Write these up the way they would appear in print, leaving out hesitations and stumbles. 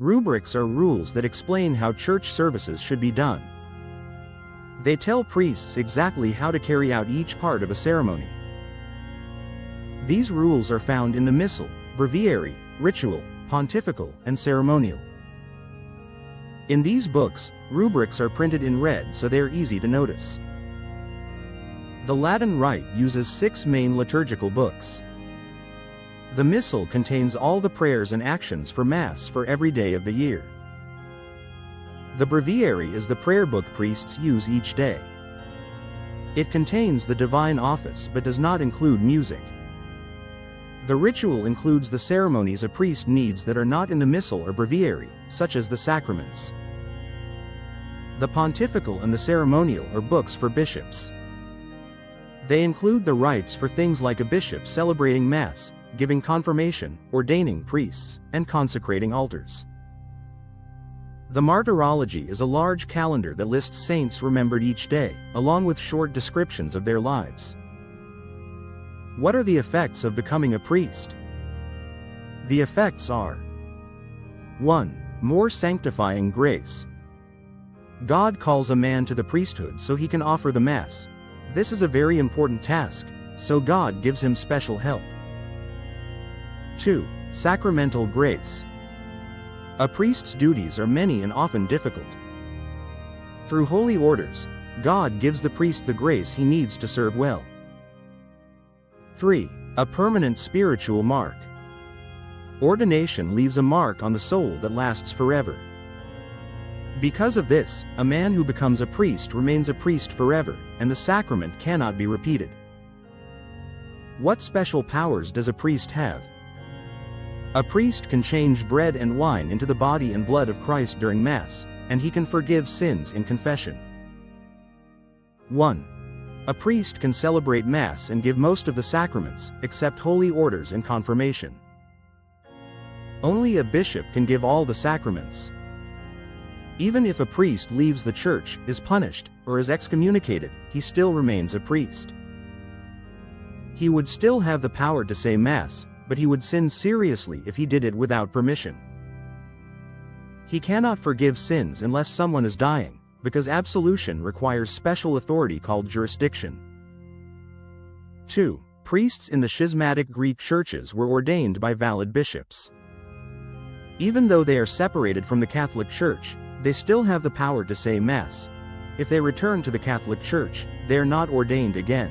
Rubrics are rules that explain how church services should be done. They tell priests exactly how to carry out each part of a ceremony. These rules are found in the Missal, Breviary, Ritual, Pontifical, and Ceremonial. In these books, rubrics are printed in red so they are easy to notice. The Latin Rite uses 6 main liturgical books. The Missal contains all the prayers and actions for Mass for every day of the year. The Breviary is the prayer book priests use each day. It contains the divine office but does not include music. The Ritual includes the ceremonies a priest needs that are not in the Missal or Breviary, such as the sacraments. The Pontifical and the Ceremonial are books for bishops. They include the rites for things like a bishop celebrating Mass, giving confirmation, ordaining priests, and consecrating altars. The Martyrology is a large calendar that lists saints remembered each day, along with short descriptions of their lives. What are the effects of becoming a priest? The effects are: 1. More sanctifying grace. God calls a man to the priesthood so he can offer the Mass. This is a very important task, so God gives him special help. 2. Sacramental grace. A priest's duties are many and often difficult. Through holy orders, God gives the priest the grace he needs to serve well. 3. A permanent spiritual mark. Ordination leaves a mark on the soul that lasts forever. Because of this, a man who becomes a priest remains a priest forever, and the sacrament cannot be repeated. What special powers does a priest have? A priest can change bread and wine into the body and blood of Christ during Mass, and he can forgive sins in confession. 1. A priest can celebrate Mass and give most of the sacraments, except holy orders and confirmation. Only a bishop can give all the sacraments. Even if a priest leaves the church, is punished, or is excommunicated, he still remains a priest. He would still have the power to say Mass, but he would sin seriously if he did it without permission. He cannot forgive sins unless someone is dying, because absolution requires special authority called jurisdiction. 2. Priests in the schismatic Greek churches were ordained by valid bishops. Even though they are separated from the Catholic Church, they still have the power to say Mass. If they return to the Catholic Church, they are not ordained again.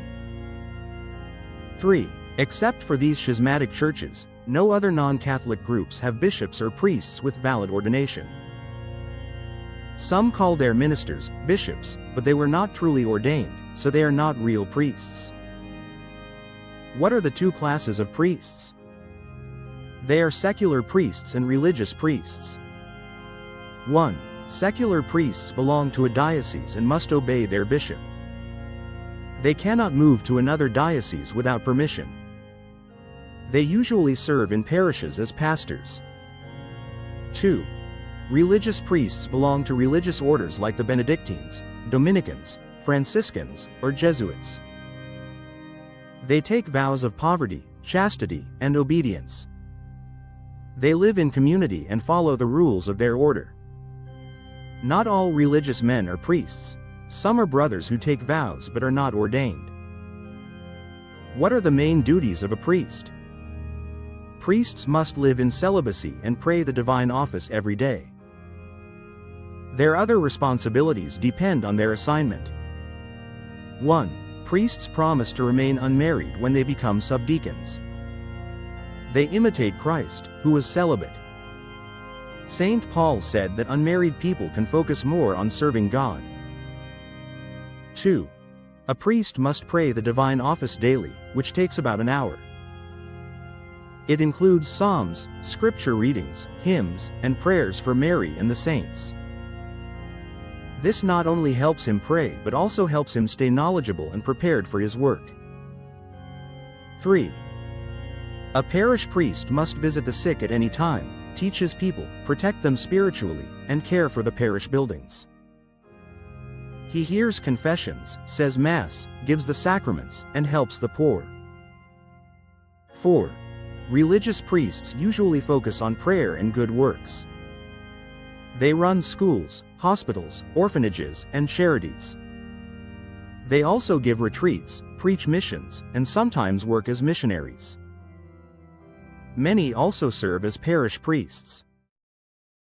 3. Except for these schismatic churches, no other non-Catholic groups have bishops or priests with valid ordination. Some call their ministers bishops, but they were not truly ordained, so they are not real priests. What are the 2 classes of priests? They are secular priests and religious priests. 1. Secular priests belong to a diocese and must obey their bishop. They cannot move to another diocese without permission. They usually serve in parishes as pastors. 2. Religious priests belong to religious orders like the Benedictines, Dominicans, Franciscans, or Jesuits. They take vows of poverty, chastity, and obedience. They live in community and follow the rules of their order. Not all religious men are priests. Some are brothers who take vows but are not ordained. What are the main duties of a priest? Priests must live in celibacy and pray the divine office every day. Their other responsibilities depend on their assignment. 1. Priests promise to remain unmarried when they become subdeacons. They imitate Christ, who was celibate. Saint Paul said that unmarried people can focus more on serving God. 2. A priest must pray the divine office daily, which takes about an hour. It includes psalms, scripture readings, hymns, and prayers for Mary and the saints. This not only helps him pray but also helps him stay knowledgeable and prepared for his work. 3. A parish priest must visit the sick at any time, teach his people, protect them spiritually, and care for the parish buildings. He hears confessions, says Mass, gives the sacraments, and helps the poor. 4. Religious priests usually focus on prayer and good works. They run schools, hospitals, orphanages, and charities. They also give retreats, preach missions, and sometimes work as missionaries. Many also serve as parish priests.